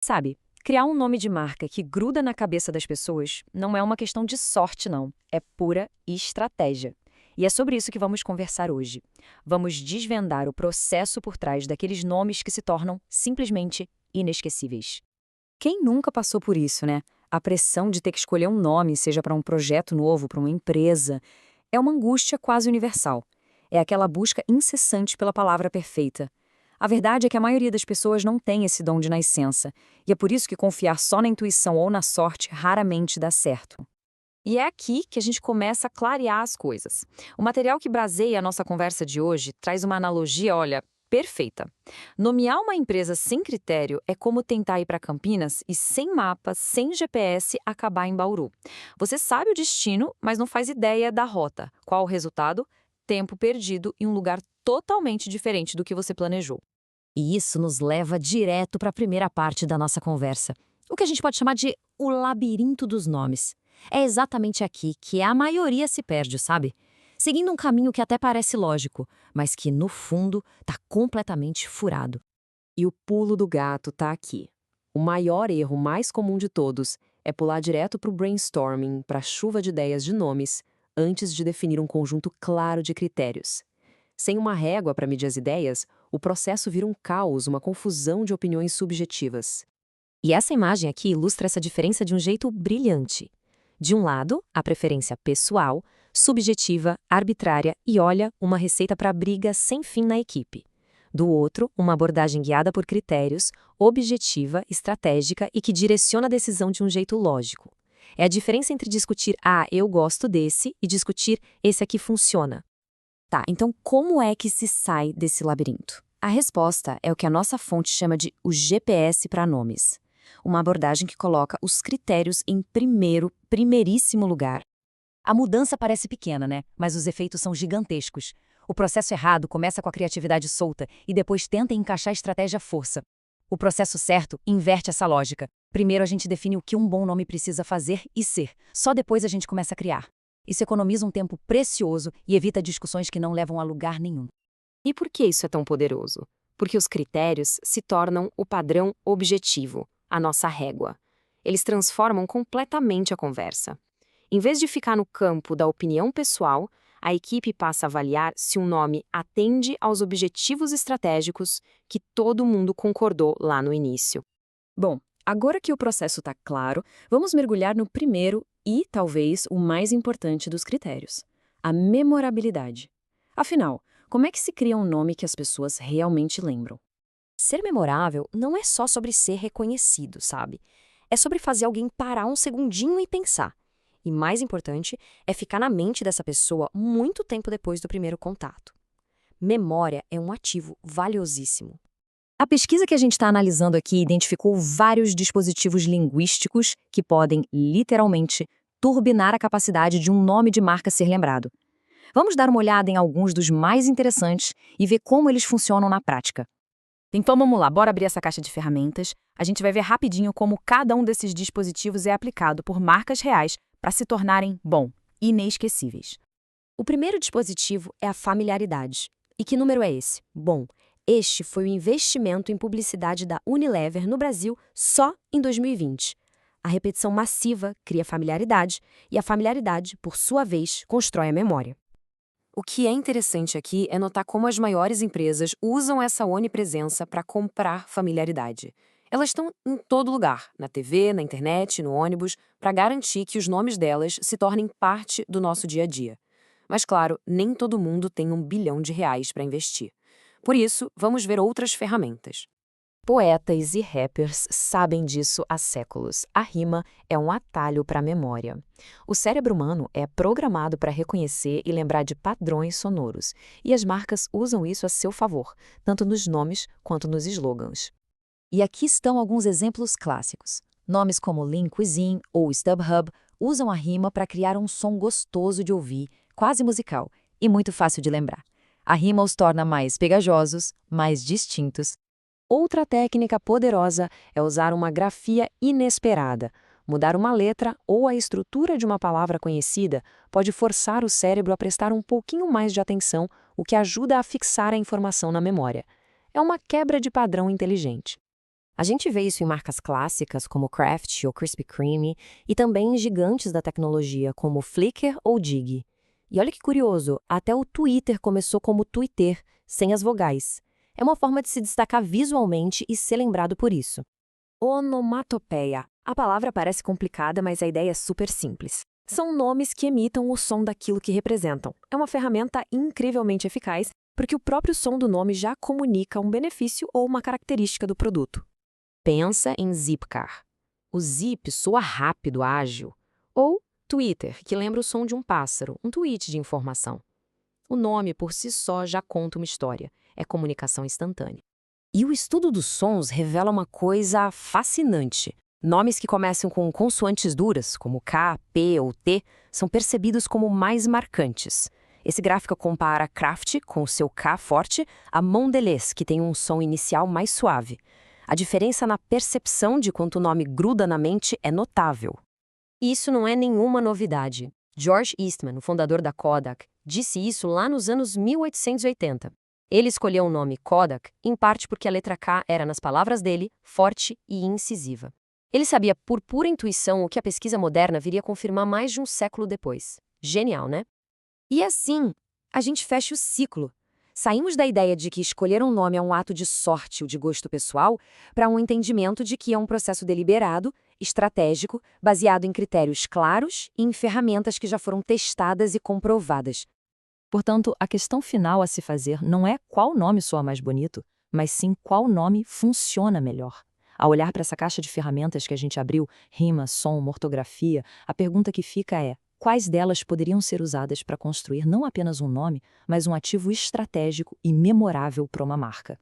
Sabe, criar um nome de marca que gruda na cabeça das pessoas não é uma questão de sorte, não. É pura estratégia. E é sobre isso que vamos conversar hoje. Vamos desvendar o processo por trás daqueles nomes que se tornam simplesmente inesquecíveis. Quem nunca passou por isso, né? A pressão de ter que escolher um nome, seja para um projeto novo, para uma empresa, é uma angústia quase universal. É aquela busca incessante pela palavra perfeita. A verdade é que a maioria das pessoas não tem esse dom de nascença, e é por isso que confiar só na intuição ou na sorte raramente dá certo. E é aqui que a gente começa a clarear as coisas. O material que braseia a nossa conversa de hoje traz uma analogia, olha, perfeita. Nomear uma empresa sem critério é como tentar ir para Campinas e sem mapa, sem GPS, acabar em Bauru. Você sabe o destino, mas não faz ideia da rota. Qual o resultado? Tempo perdido em um lugar totalmente diferente do que você planejou. E isso nos leva direto para a primeira parte da nossa conversa, o que a gente pode chamar de o labirinto dos nomes. É exatamente aqui que a maioria se perde, sabe? Seguindo um caminho que até parece lógico, mas que, no fundo, está completamente furado. E o pulo do gato está aqui. O maior erro mais comum de todos é pular direto para o brainstorming, para a chuva de ideias de nomes, antes de definir um conjunto claro de critérios. Sem uma régua para medir as ideias, o processo vira um caos, uma confusão de opiniões subjetivas. E essa imagem aqui ilustra essa diferença de um jeito brilhante. De um lado, a preferência pessoal, subjetiva, arbitrária e, olha, uma receita para briga sem fim na equipe. Do outro, uma abordagem guiada por critérios, objetiva, estratégica e que direciona a decisão de um jeito lógico. É a diferença entre discutir, eu gosto desse, e discutir, esse aqui funciona. Tá, então como é que se sai desse labirinto? A resposta é o que a nossa fonte chama de o GPS para nomes. Uma abordagem que coloca os critérios em primeiríssimo lugar. A mudança parece pequena, né? Mas os efeitos são gigantescos. O processo errado começa com a criatividade solta e depois tenta encaixar a estratégia à força. O processo certo inverte essa lógica. Primeiro a gente define o que um bom nome precisa fazer e ser. Só depois a gente começa a criar. Isso economiza um tempo precioso e evita discussões que não levam a lugar nenhum. E por que isso é tão poderoso? Porque os critérios se tornam o padrão objetivo, a nossa régua. Eles transformam completamente a conversa. Em vez de ficar no campo da opinião pessoal, a equipe passa a avaliar se um nome atende aos objetivos estratégicos que todo mundo concordou lá no início. Bom, agora que o processo está claro, vamos mergulhar no primeiro e, talvez, o mais importante dos critérios: a memorabilidade. Afinal, como é que se cria um nome que as pessoas realmente lembram? Ser memorável não é só sobre ser reconhecido, sabe? É sobre fazer alguém parar um segundinho e pensar. E mais importante, é ficar na mente dessa pessoa muito tempo depois do primeiro contato. Memória é um ativo valiosíssimo. A pesquisa que a gente está analisando aqui identificou vários dispositivos linguísticos que podem, literalmente, turbinar a capacidade de um nome de marca ser lembrado. Vamos dar uma olhada em alguns dos mais interessantes e ver como eles funcionam na prática. Então vamos lá, bora abrir essa caixa de ferramentas. A gente vai ver rapidinho como cada um desses dispositivos é aplicado por marcas reais para se tornarem, inesquecíveis. O primeiro dispositivo é a familiaridade. E que número é esse? Bom, este foi o investimento em publicidade da Unilever no Brasil só em 2020. A repetição massiva cria familiaridade e a familiaridade, por sua vez, constrói a memória. O que é interessante aqui é notar como as maiores empresas usam essa onipresença para comprar familiaridade. Elas estão em todo lugar, na TV, na internet, no ônibus, para garantir que os nomes delas se tornem parte do nosso dia a dia. Mas, claro, nem todo mundo tem R$ 1 bilhão para investir. Por isso, vamos ver outras ferramentas. Poetas e rappers sabem disso há séculos. A rima é um atalho para a memória. O cérebro humano é programado para reconhecer e lembrar de padrões sonoros, e as marcas usam isso a seu favor, tanto nos nomes quanto nos slogans. E aqui estão alguns exemplos clássicos. Nomes como Lean Cuisine ou StubHub usam a rima para criar um som gostoso de ouvir, quase musical, e muito fácil de lembrar. A rima os torna mais pegajosos, mais distintos. Outra técnica poderosa é usar uma grafia inesperada. Mudar uma letra ou a estrutura de uma palavra conhecida pode forçar o cérebro a prestar um pouquinho mais de atenção, o que ajuda a fixar a informação na memória. É uma quebra de padrão inteligente. A gente vê isso em marcas clássicas como Kraft ou Krispy Kreme e também em gigantes da tecnologia como Flickr ou Dig. E olha que curioso, até o Twitter começou como Twitter, sem as vogais. É uma forma de se destacar visualmente e ser lembrado por isso. Onomatopeia. A palavra parece complicada, mas a ideia é super simples. São nomes que imitam o som daquilo que representam. É uma ferramenta incrivelmente eficaz, porque o próprio som do nome já comunica um benefício ou uma característica do produto. Pensa em Zipcar. O zip soa rápido, ágil. Ou Twitter, que lembra o som de um pássaro, um tweet de informação. O nome por si só já conta uma história. É comunicação instantânea. E o estudo dos sons revela uma coisa fascinante. Nomes que começam com consoantes duras, como K, P ou T, são percebidos como mais marcantes. Esse gráfico compara Kraft, com o seu K forte, a Mondelez, que tem um som inicial mais suave. A diferença na percepção de quanto o nome gruda na mente é notável. Isso não é nenhuma novidade. George Eastman, o fundador da Kodak, disse isso lá nos anos 1880. Ele escolheu o nome Kodak, em parte porque a letra K era, nas palavras dele, forte e incisiva. Ele sabia por pura intuição o que a pesquisa moderna viria confirmar mais de um século depois. Genial, né? E assim, a gente fecha o ciclo. Saímos da ideia de que escolher um nome é um ato de sorte ou de gosto pessoal para um entendimento de que é um processo deliberado, estratégico, baseado em critérios claros e em ferramentas que já foram testadas e comprovadas. Portanto, a questão final a se fazer não é qual nome soa mais bonito, mas sim qual nome funciona melhor. Ao olhar para essa caixa de ferramentas que a gente abriu, rima, som, ortografia, a pergunta que fica é: quais delas poderiam ser usadas para construir não apenas um nome, mas um ativo estratégico e memorável para uma marca?